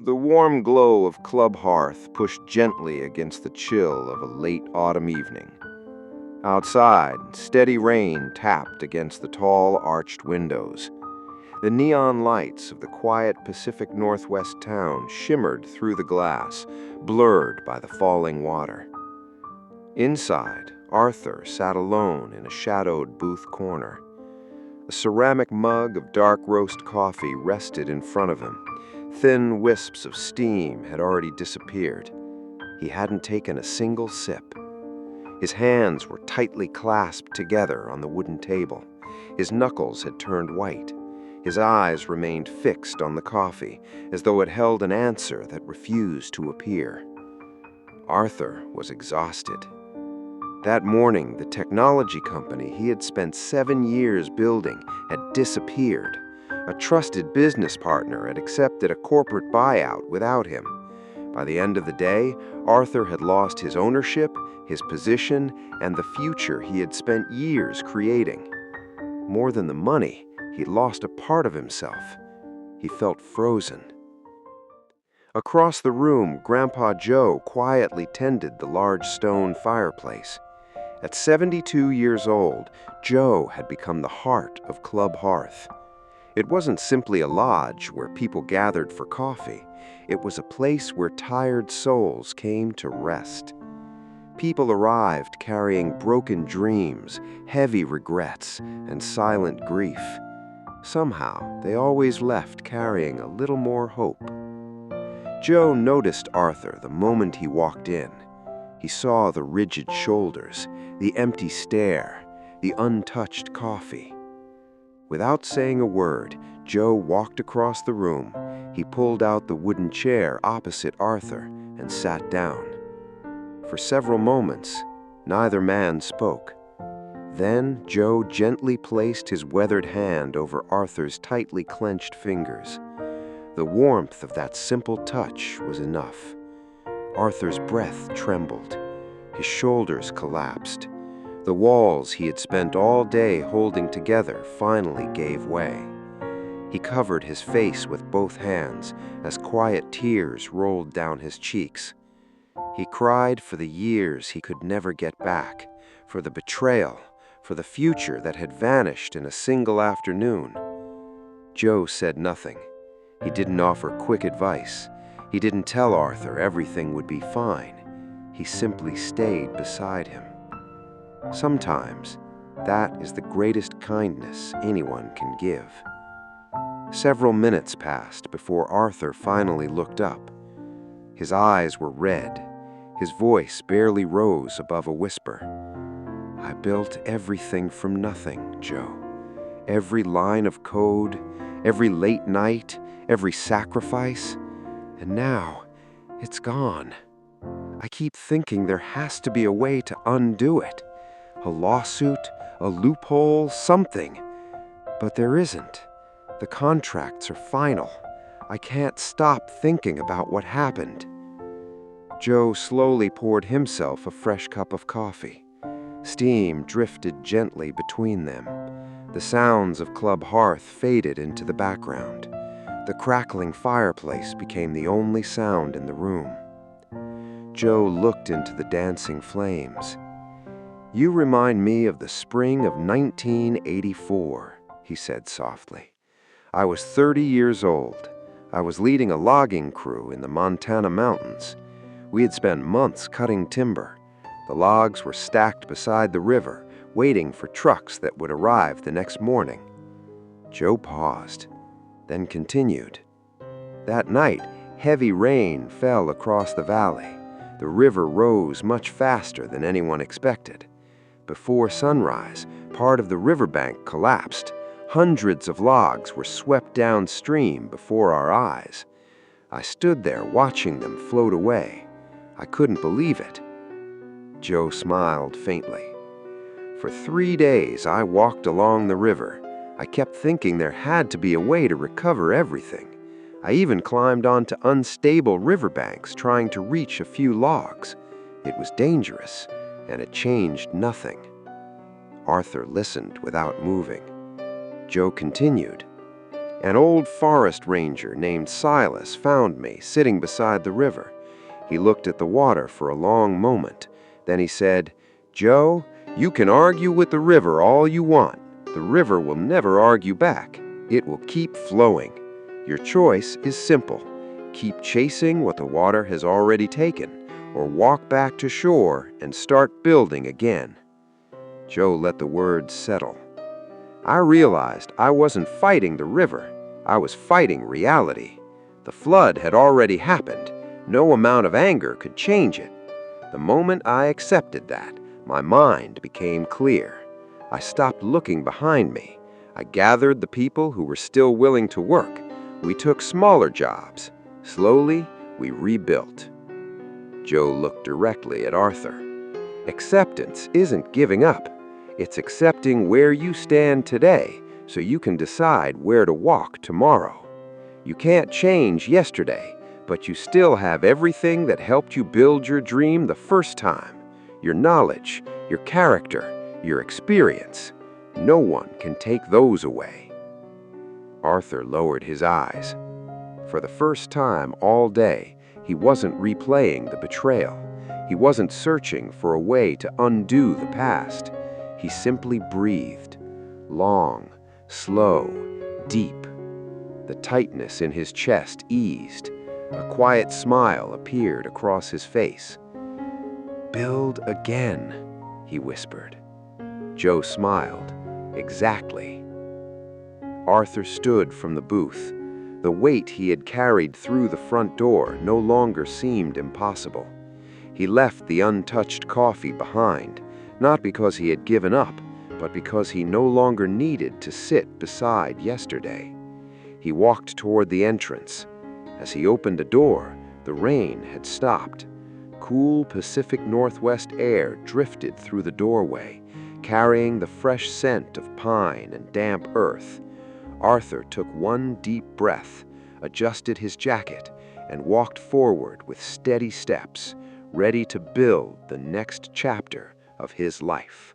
The warm glow of Club Hearth pushed gently against the chill of a late autumn evening. Outside, steady rain tapped against the tall, arched windows. The neon lights of the quiet Pacific Northwest town shimmered through the glass, blurred by the falling water. Inside, Arthur sat alone in a shadowed booth corner. A ceramic mug of dark roast coffee rested in front of him. Thin wisps of steam had already disappeared. He hadn't taken a single sip. His hands were tightly clasped together on the wooden table. His knuckles had turned white. His eyes remained fixed on the coffee, as though it held an answer that refused to appear. Arthur was exhausted. That morning, the technology company he had spent 7 years building had disappeared. A trusted business partner had accepted a corporate buyout without him. By the end of the day, Arthur had lost his ownership, his position, and the future he had spent years creating. More than the money, he'd lost a part of himself. He felt frozen. Across the room, Grandpa Joe quietly tended the large stone fireplace. At 72 years old, Joe had become the heart of Club Hearth. It wasn't simply a lodge where people gathered for coffee. It was a place where tired souls came to rest. People arrived carrying broken dreams, heavy regrets, and silent grief. Somehow, they always left carrying a little more hope. Joe noticed Arthur the moment he walked in. He saw the rigid shoulders, the empty stare, the untouched coffee. Without saying a word, Joe walked across the room. He pulled out the wooden chair opposite Arthur and sat down. For several moments, neither man spoke. Then Joe gently placed his weathered hand over Arthur's tightly clenched fingers. The warmth of that simple touch was enough. Arthur's breath trembled. His shoulders collapsed. The walls he had spent all day holding together finally gave way. He covered his face with both hands as quiet tears rolled down his cheeks. He cried for the years he could never get back, for the betrayal, for the future that had vanished in a single afternoon. Joe said nothing. He didn't offer quick advice. He didn't tell Arthur everything would be fine. He simply stayed beside him. Sometimes, that is the greatest kindness anyone can give. Several minutes passed before Arthur finally looked up. His eyes were red. His voice barely rose above a whisper. "I built everything from nothing, Joe. Every line of code, every late night, every sacrifice. And now, it's gone. I keep thinking there has to be a way to undo it. A lawsuit, a loophole, something. But there isn't. The contracts are final. I can't stop thinking about what happened." Joe slowly poured himself a fresh cup of coffee. Steam drifted gently between them. The sounds of Club Hearth faded into the background. The crackling fireplace became the only sound in the room. Joe looked into the dancing flames. "You remind me of the spring of 1984, he said softly. "I was 30 years old. I was leading a logging crew in the Montana mountains. We had spent months cutting timber. The logs were stacked beside the river, waiting for trucks that would arrive the next morning." Joe paused, then continued. "That night, heavy rain fell across the valley. The river rose much faster than anyone expected. Before sunrise, part of the riverbank collapsed. Hundreds of logs were swept downstream before our eyes. I stood there watching them float away. I couldn't believe it." Joe smiled faintly. "For 3 days, I walked along the river. I kept thinking there had to be a way to recover everything. I even climbed onto unstable riverbanks trying to reach a few logs. It was dangerous, and it changed nothing." Arthur listened without moving. Joe continued. An old forest ranger named Silas found me sitting beside the river. He looked at the water for a long moment. Then he said, "Joe, you can argue with the river all you want. The river will never argue back. It will keep flowing. Your choice is simple. Keep chasing what the water has already taken, or walk back to shore and start building again." Joe let the words settle. I realized I wasn't fighting the river. I was fighting reality. The flood had already happened. No amount of anger could change it. The moment I accepted that, my mind became clear. I stopped looking behind me. I gathered the people who were still willing to work. We took smaller jobs. Slowly, we rebuilt. Joe looked directly at Arthur. Acceptance isn't giving up. It's accepting where you stand today so you can decide where to walk tomorrow. You can't change yesterday, but you still have everything that helped you build your dream the first time. Your knowledge, your character, your experience. No one can take those away. Arthur lowered his eyes. For the first time all day, he wasn't replaying the betrayal. He wasn't searching for a way to undo the past. He simply breathed. Long, slow, deep. The tightness in his chest eased. A quiet smile appeared across his face. "Build again," he whispered. Joe smiled. "Exactly." Arthur stood from the booth. The weight he had carried through the front door no longer seemed impossible. He left the untouched coffee behind, not because he had given up, but because he no longer needed to sit beside yesterday. He walked toward the entrance. As he opened the door, the rain had stopped. Cool Pacific Northwest air drifted through the doorway, carrying the fresh scent of pine and damp earth. Arthur took one deep breath, adjusted his jacket, and walked forward with steady steps, ready to build the next chapter of his life.